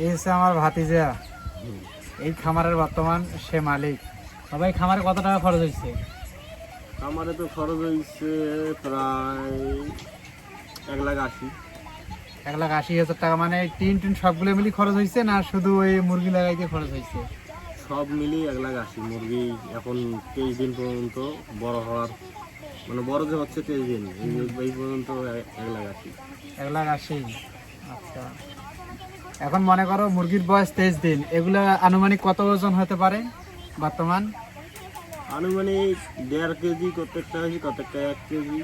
এই হচ্ছে আমার ভাতিজা, এই খামারের বর্তমান সে মালিক। সবাই খামারে কত টাকা খরচ হয়েছে? আমারে তো খরচ হয়েছে প্রায় 1,80,000। 1,80,000 টাকা, মানে টিন টিন সবগুলো মিলি খরচ হয়েছে না শুধু ওই মুরগি লাগাইতে খরচ হয়েছে? সব মিলিয়ে 1,80,000। মুরগি এখন 23 দিন পর্যন্ত বড় হওয়ার, মানে বড় যে হচ্ছে 23 দিন, এই পর্যন্ত 1,80,000। 1,80,000। আচ্ছা, এখন মনে করো মুরগির বয়স 23 দিন, এগুলা আনুমানিক কত ওজন হতে পারে বর্তমান? আনুমানিক 1.5 কেজি, প্রত্যেকটা হয়েছে প্রত্যেকটা 1 কেজি,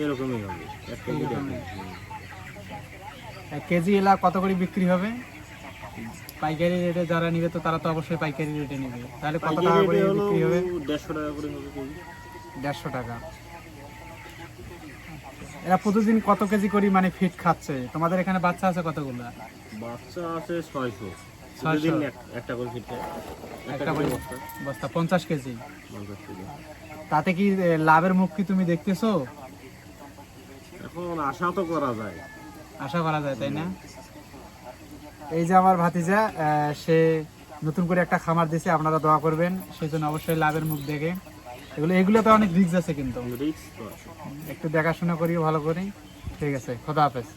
এরকমই হবে। 1 কেজি 1.5 কেজি। 1 কেজি এলা কত করে বিক্রি হবে? পাইকারি রেটে যারা নিবে তো তারা তো অবশ্যই পাইকারি রেটে নিবে, তাহলে কত টাকা করে পাইকারি রেটে হলো বিক্রি হবে? 150 টাকা করে হবে কেজি। 150 টাকা। এরা প্রতিদিন কত কেজি করে মানে ফিট খাচ্ছে? তোমাদের এখানে বাচ্চা আছে কতগুলো? বাচ্চা আছে 600। 600 প্রতিদিন একটা করে ফিট খায়। একটা করে বস্তা বস্তা 50 কেজি। 50 কেজি। তাতে কি লাভের মুখ কি তুমি দেখতেছো? এখন আশা তো করা যায়। আশা করা যায়, তাই না? এই যে আমার ভাতিজা, সে নতুন করে একটা খামার দিছে, আপনারা দোয়া করবেন সেই জন্য অবশ্যই লাভের মুখ দেখে। এগুলোতে অনেক রিস্ক আছে, কিন্তু রিস্ক তো আছে। একটু দেখাশোনা করি ভালো করে। ঠিক আছে, খোদা হাফেজ।